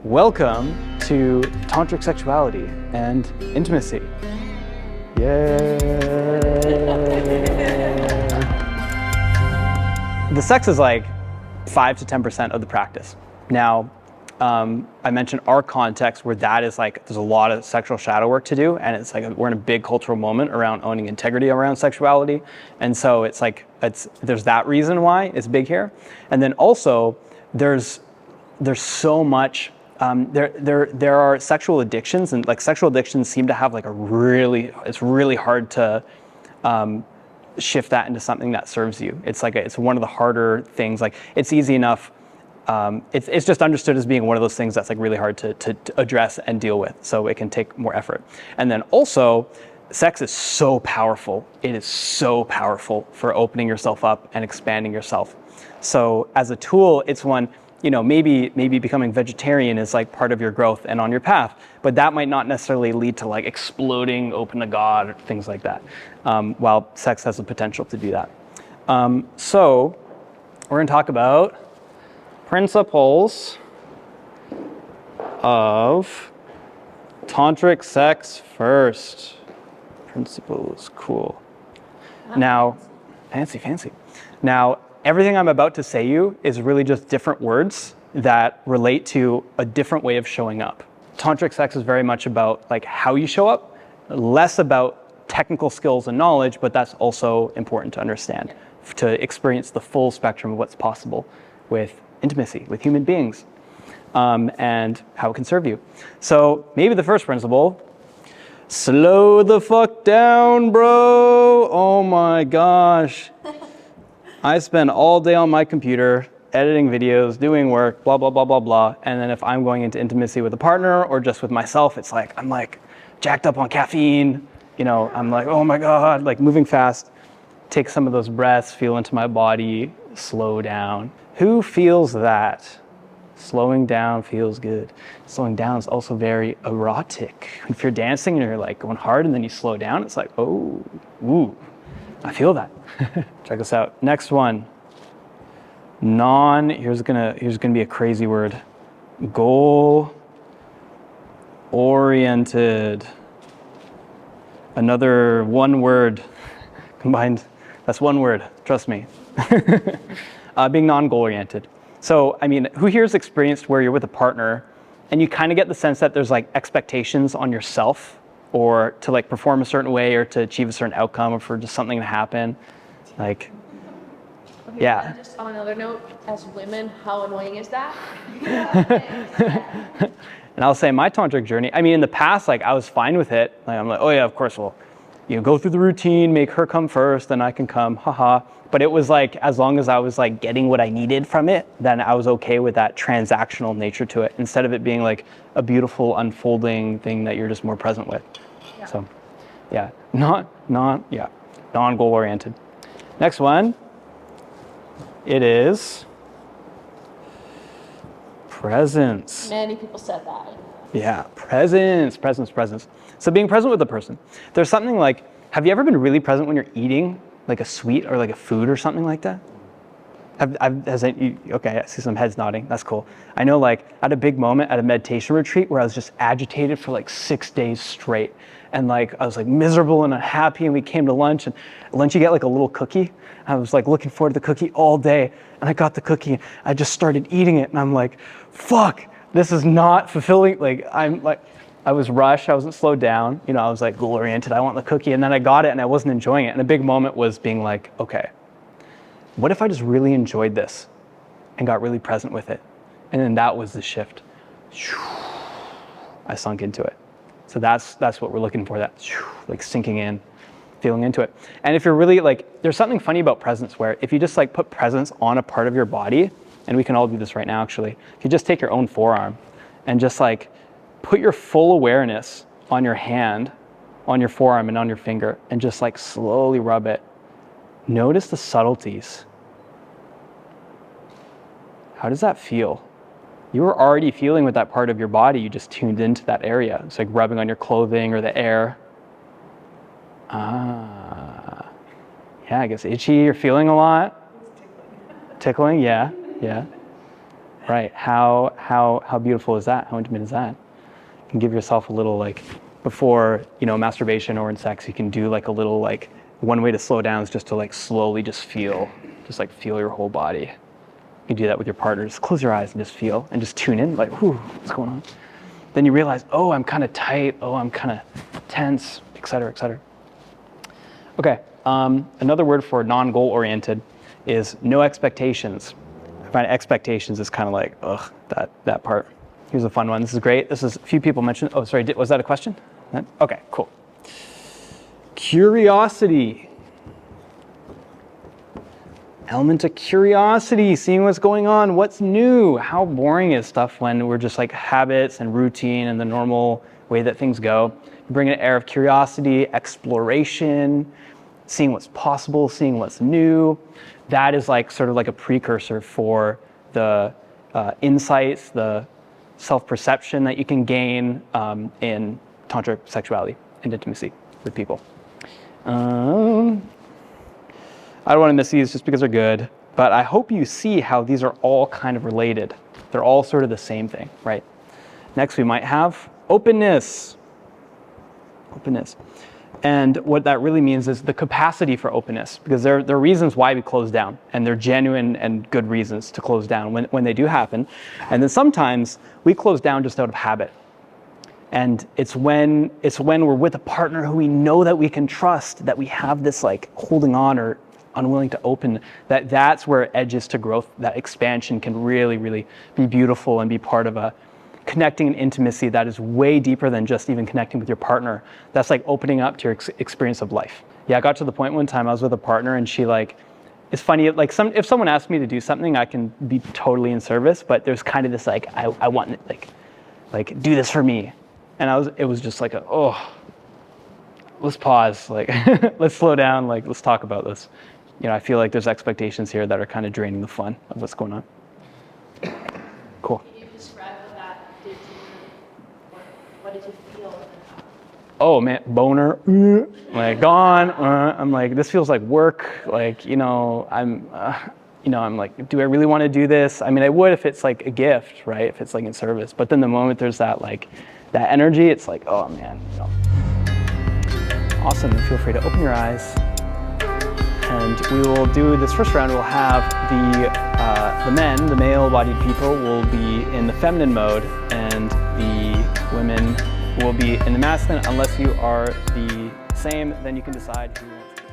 Welcome to Tantric Sexuality and Intimacy. Yay! The sex is like 5 to 10% of the practice. Now, I mentioned our context where that is like, there's a lot of sexual shadow work to do, and it's like we're in a big cultural moment around owning integrity around sexuality, and so it's like there's that reason why it's big here, and then also there's so much. There are sexual addictions, and like sexual addictions seem to have like it's really hard to shift that into something that serves you. It's like it's one of the harder things. Like it's easy enough. It's just understood as being one of those things that's like really hard to address and deal with. So it can take more effort. And then also, sex is so powerful. It is so powerful for opening yourself up and expanding yourself. So as a tool, it's one. You know, maybe becoming vegetarian is like part of your growth and on your path, but that might not necessarily lead to like exploding open to God or things like that, while sex has the potential to do that. So we're gonna talk about principles of tantric sex first. Principles, cool. Now, fancy. Now, everything I'm about to say you is really just different words that relate to a different way of showing up. Tantric sex is very much about like how you show up, less about technical skills and knowledge, but that's also important to understand, to experience the full spectrum of what's possible with intimacy, with human beings, and how it can serve you. So maybe the first principle, slow the fuck down, bro. Oh my gosh. I spend all day on my computer, editing videos, doing work, blah, blah, blah, blah, blah. And then if I'm going into intimacy with a partner or just with myself, it's like, I'm like jacked up on caffeine. You know, I'm like, oh my God, like moving fast. Take some of those breaths, feel into my body, slow down. Who feels that? Slowing down feels good. Slowing down is also very erotic. If you're dancing and you're like going hard and then you slow down, it's like, oh, ooh. I feel that. Check this out. Next one. Here's gonna be a crazy word. Goal oriented. Another one word combined. That's one word, trust me. Being non-goal oriented. So, I mean, who here has experienced where you're with a partner and you kind of get the sense that there's like expectations on yourself, or to like perform a certain way, or to achieve a certain outcome, or for just something to happen, like, okay, yeah. Just on another note, as women, how annoying is that? And I'll say my tantric journey, I mean, in the past, like I was fine with it. Like, I'm like, oh yeah, of course, well, go through the routine, make her come first, then I can come, haha. But it was like, as long as I was like getting what I needed from it, then I was okay with that transactional nature to it, instead of it being like a beautiful unfolding thing that you're just more present with. Yeah. So, yeah, non-goal oriented. Next one, it is presence. Many people said that. Yeah, presence. So being present with the person. There's something like, have you ever been really present when you're eating like a sweet or like a food or something like that? Okay, I see some heads nodding. That's cool. I know, like, I had a big moment at a meditation retreat where I was just agitated for like 6 days straight. And like, I was like miserable and unhappy, and we came to lunch, and at lunch you get like a little cookie. I was like looking forward to the cookie all day, and I got the cookie, and I just started eating it, and I'm like, fuck, this is not fulfilling. Like, I was rushed, I wasn't slowed down. You know, I was like goal oriented, I want the cookie, and then I got it and I wasn't enjoying it. And a big moment was being like, okay, what if I just really enjoyed this and got really present with it? And then that was the shift. I sunk into it. So that's what we're looking for, that like sinking in, feeling into it. And if you're really like, there's something funny about presence where if you just like put presence on a part of your body, and we can all do this right now actually, if you just take your own forearm and just like put your full awareness on your hand, on your forearm and on your finger, and just like slowly rub it. Notice the subtleties. How does that feel? You were already feeling with that part of your body, you just tuned into that area. It's like rubbing on your clothing or the air. Yeah, I guess itchy, you're feeling a lot. Tickling, yeah. right? How beautiful is that? How intimate is that? You can give yourself a little like, before, masturbation or in sex, you can do like a little like, one way to slow down is just to like slowly just feel your whole body. You can do that with your partner. Just close your eyes and just feel and just tune in, like, whew, what's going on? Then you realize, oh, I'm kind of tight. Oh, I'm kind of tense, et cetera, et cetera. Okay, another word for non-goal oriented is no expectations. I find expectations is kind of like, ugh, that part. Here's a fun one. This is great. This is a few people mentioned. Oh, sorry, was that a question? Okay, cool. Curiosity. Element of curiosity, seeing what's going on, what's new. How boring is stuff when we're just like habits and routine and the normal way that things go. Bring an air of curiosity, exploration, seeing what's possible, seeing what's new. That is like sort of like a precursor for the insights, the self-perception that you can gain in tantric sexuality and intimacy with people. I don't want to miss these just because they're good, but I hope you see how these are all kind of related. They're all sort of the same thing, right? Next we might have openness. Openness. And what that really means is the capacity for openness, because there are reasons why we close down, and they're genuine and good reasons to close down when they do happen. And then sometimes we close down just out of habit. And it's when we're with a partner who we know that we can trust, that we have this like holding on or unwilling to open, that's where edges to growth, that expansion can really, really be beautiful and be part of a connecting an intimacy that is way deeper than just even connecting with your partner. That's like opening up to your experience of life. Yeah, I got to the point one time I was with a partner and she like, it's funny, like if someone asks me to do something, I can be totally in service, but there's kind of this like, I want it, like do this for me. And it was just like, let's pause, like let's slow down, like let's talk about this. I feel like there's expectations here that are kind of draining the fun of what's going on. Cool. Can you describe what that did to you? What did you feel? Oh man, boner, like gone. I'm like, this feels like work. Like, I'm like, do I really want to do this? I mean, I would if it's like a gift, right? If it's like in service. But then the moment there's that like, that energy, it's like, oh man, Awesome, and feel free to open your eyes. And we will do this first round. We'll have the men, the male-bodied people, will be in the feminine mode, and the women will be in the masculine. Unless you are the same, then you can decide who.